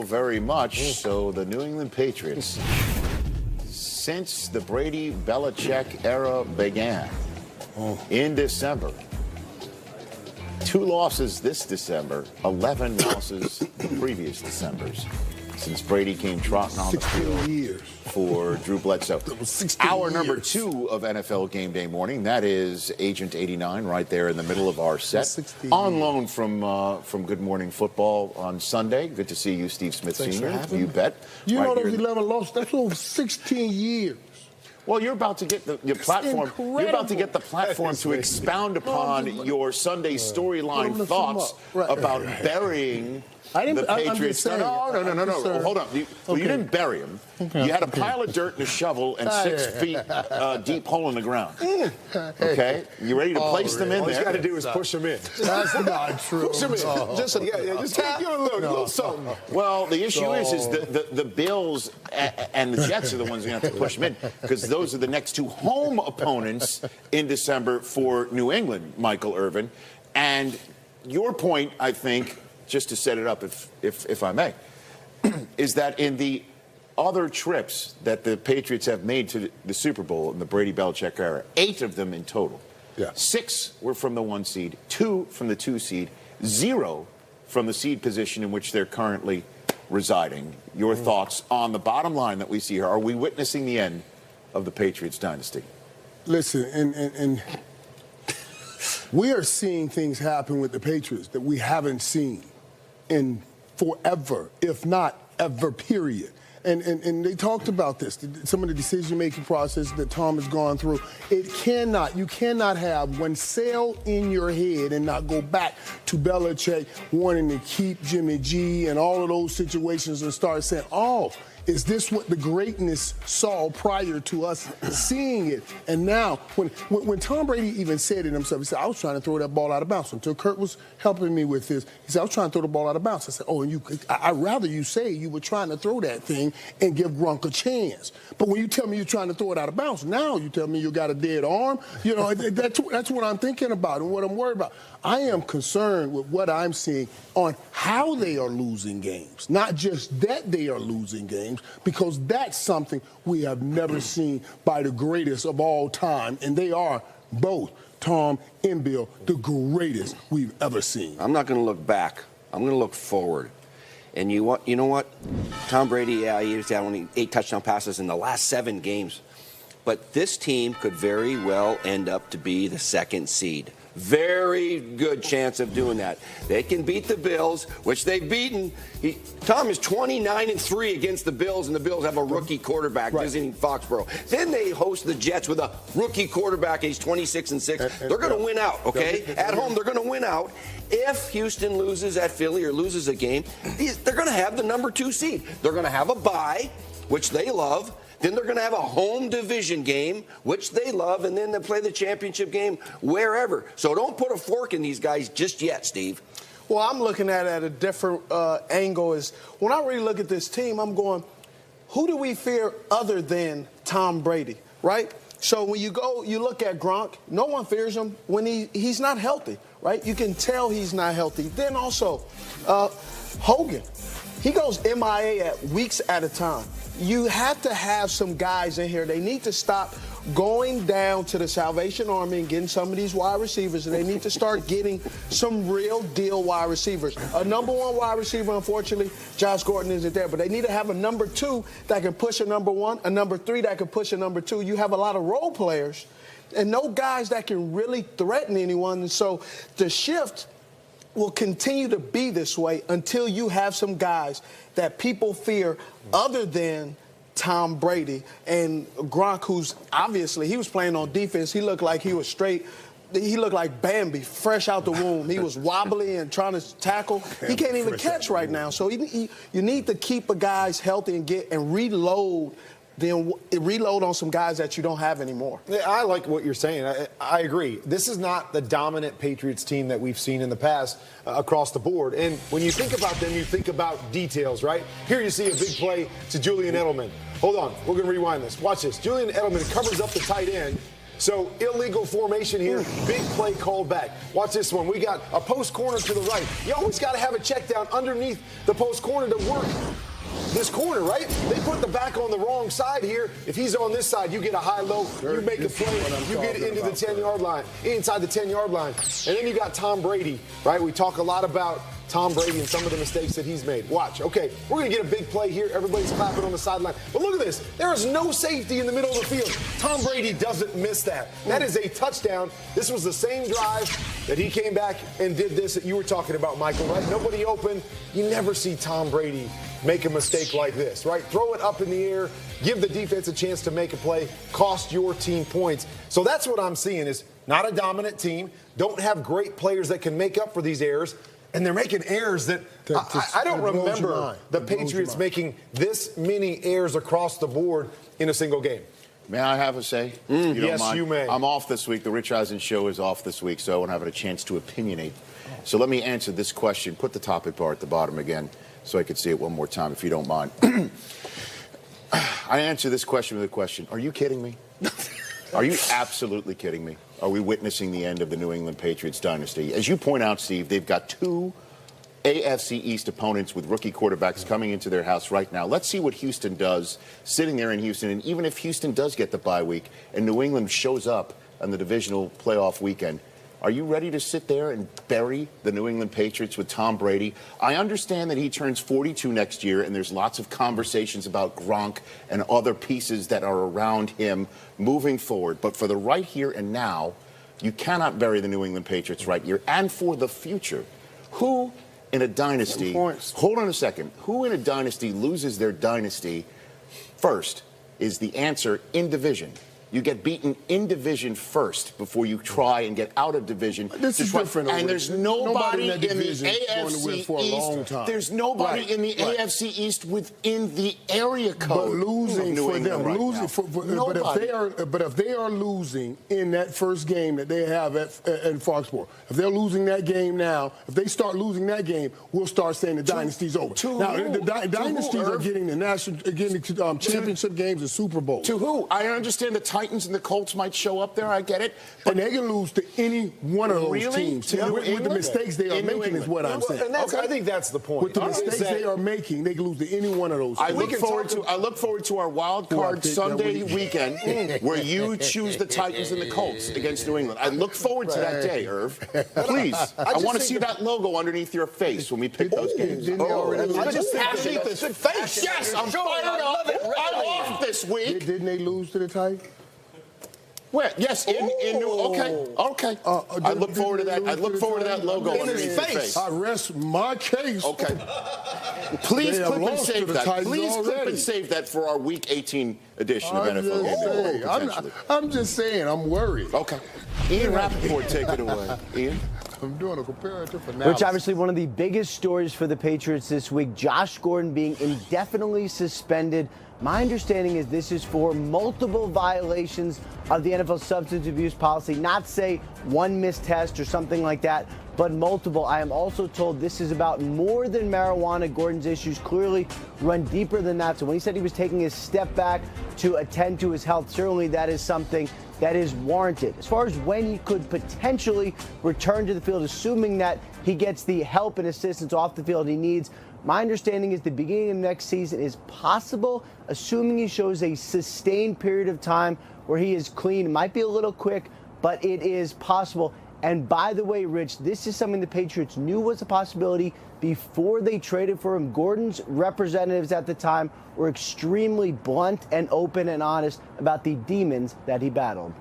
very much. So the New England Patriots, since the Brady-Belichick era began in December, 2 losses this December, 11 losses the previous Decembers, since Brady came trotting on the field for Drew Bledsoe. Hour number 2 of NFL Game Day Morning. That is Agent 89 right there in the middle of our set. On loan from Good Morning Football on Sunday. Good to see you, Steve Smith Sr. You bet. You know those 11 losses, that's over 16 years. Well, you're about to get the platform. You're about to get the platform to expound upon your Sunday storyline thoughts about burying the Patriots. No. Hold on. You didn't bury him. You had a pile of dirt and a shovel and 6 feet deep hole in the ground. Okay, you ready to place them in there? All he's got to do is push them in. That's not true. Push them in. Just give you a little something. Well, the issue is the Bills and the Jets are the ones who have to push them in, because those are the next 2 home opponents in December for New England, Michael Irvin. And your point, I think, just to set it up, if I may, is that in the other trips that the Patriots have made to the Super Bowl in the Brady-Belichick era, 8 of them in total. 6 were from the 1 seed, 2 from the 2 seed, 0 from the seed position in which they're currently residing. Your thoughts on the bottom line that we see here? Are we witnessing the end of the Patriots dynasty? Listen, and we are seeing things happen with the Patriots that we haven't seen in forever, if not ever, period. And they talked about this, some of the decision-making process that Tom has gone through. You cannot have one sail in your head and not go back to Belichick wanting to keep Jimmy G and all of those situations and start saying, is this what the greatness saw prior to us seeing it? And now, when Tom Brady even said it himself, he said, I was trying to throw that ball out of bounds. Until Kurt was helping me with this, he said, I was trying to throw the ball out of bounds. I said, I'd rather you say you were trying to throw that thing and give Gronk a chance. But when you tell me you're trying to throw it out of bounds, now you tell me you got a dead arm. You know, that's what I'm thinking about and what I'm worried about. I am concerned with what I'm seeing on how they are losing games, not just that they are losing games, because that's something we have never seen by the greatest of all time, and they are both, Tom and Bill, the greatest we've ever seen. I'm not going to look back. I'm going to look forward. And you know what? Tom Brady, he's had only 8 touchdown passes in the last 7 games. But this team could very well end up to be the 2nd seed. Very good chance of doing that. They can beat the Bills, which they've beaten. Tom is 29-3 against the Bills, and the Bills have a rookie quarterback visiting Foxborough. Then they host the Jets with a rookie quarterback, and he's 26-6. They're going to win out, okay? At home, they're going to win out. If Houston loses at Philly or loses a game, they're going to have the number 2 seed. They're going to have a bye, which they love. Then they're going to have a home division game, which they love, and then they play the championship game wherever. So don't put a fork in these guys just yet, Steve. Well, I'm looking at it at a different angle. Is when I really look at this team, I'm going, who do we fear other than Tom Brady, right? So when you look at Gronk, no one fears him when he's not healthy, right? You can tell he's not healthy. Then also, Hogan, he goes MIA at weeks at a time. You have to have some guys in here. They need to stop going down to the Salvation Army and getting some of these wide receivers, and they need to start getting some real deal wide receivers. A number 1 wide receiver, unfortunately, Josh Gordon isn't there, but they need to have a number 2 that can push a number 1, a number 3 that can push a number 2. You have a lot of role players and no guys that can really threaten anyone. And so the shift will continue to be this way until you have some guys that people fear other than Tom Brady and Gronk, who's obviously, he was playing on defense. He looked like he was straight. He looked like Bambi, fresh out the womb. He was wobbly and trying to tackle. He can't even catch right now. So you need to keep the guys healthy and reload on some guys that you don't have anymore. Yeah, I like what you're saying. I agree. This is not the dominant Patriots team that we've seen in the past across the board. And when you think about them, you think about details, right? Here you see a big play to Julian Edelman. Hold on. We're going to rewind this. Watch this. Julian Edelman covers up the tight end. So illegal formation here. Big play called back. Watch this one. We got a post corner to the right. You always got to have a check down underneath the post corner to work this corner, right? They put the back on the wrong side here. If he's on this side, you get a high-low, you make a play, you get into the 10-yard line, inside the 10-yard line. And then you got Tom Brady, right? We talk a lot about Tom Brady and some of the mistakes that he's made. Watch. Okay, we're going to get a big play here. Everybody's clapping on the sideline. But look at this. There is no safety in the middle of the field. Tom Brady doesn't miss that. That is a touchdown. This was the same drive that he came back and did this that you were talking about, Michael, right? Nobody open. You never see Tom Brady make a mistake like this, right? Throw it up in the air, give the defense a chance to make a play, cost your team points. So that's what I'm seeing is not a dominant team, don't have great players that can make up for these errors, and they're making errors that I don't remember the Patriots making this many errors across the board in a single game. May I have a say? Yes, you may. I'm off this week. The Rich Eisen show is off this week, so I won't have a chance to opinionate. So let me answer this question. Put the topic bar at the bottom again so I could see it one more time, if you don't mind. I answer this question with a question. Are you kidding me? Are you absolutely kidding me? Are we witnessing the end of the New England Patriots dynasty? As you point out, Steve, they've got two AFC East opponents with rookie quarterbacks coming into their house right now. Let's see what Houston does sitting there in Houston. And even if Houston does get the bye week and New England shows up on the divisional playoff weekend, are you ready to sit there and bury the New England Patriots with Tom Brady? I understand that he turns 42 next year, and there's lots of conversations about Gronk and other pieces that are around him moving forward. But for the right here and now, you cannot bury the New England Patriots right here. And for the future, who in a dynasty, hold on a second, who in a dynasty loses their dynasty first is the answer in division. You get beaten in division first before you try and get out of division. This is different. And there's nobody in the AFC for a long East. time. There's nobody in the AFC East within the area code. But losing for them, but if they are losing in that first game that they have at Foxborough, if they're losing that game now, if they start losing that game, we'll start saying the dynasty's over. Now the dynasties are getting the championship games and Super Bowl. To who? I understand the Titans and the Colts might show up there. I get it. But they can lose to any one of those teams. With the mistakes they are making is what I'm saying. And I think that's the point. With the mistakes they are making, they can lose to any one of those teams. I look forward to our wild card Sunday weekend where you choose the Titans and the Colts against New England. I look forward to that day, Irv. Please. I want to see that logo underneath your face when we pick those games. I just hate this face. Yes, I'm fired up. I'm off this week. Didn't they lose to the Titans? Where? Yes, in New. Okay. I look forward to that. I look forward to that logo in his face. I rest my case. Okay. Please clip and save that. Please clip and save that for our Week 18 edition of NFL. I'm just saying. I'm worried. Okay. Ian Rappaport, take it away. Ian. I'm doing a comparative analysis. Which obviously one of the biggest stories for the Patriots this week, Josh Gordon being indefinitely suspended. My understanding is this is for multiple violations of the NFL substance abuse policy, not say one missed test or something like that, but multiple. I am also told this is about more than marijuana. Gordon's issues clearly run deeper than that. So when he said he was taking a step back to attend to his health, certainly that is something that is warranted. As far as when he could potentially return to the field, assuming that he gets the help and assistance off the field he needs, my understanding is the beginning of next season is possible, assuming he shows a sustained period of time where he is clean. It might be a little quick, but it is possible. And by the way, Rich, this is something the Patriots knew was a possibility before they traded for him. Gordon's representatives at the time were extremely blunt and open and honest about the demons that he battled.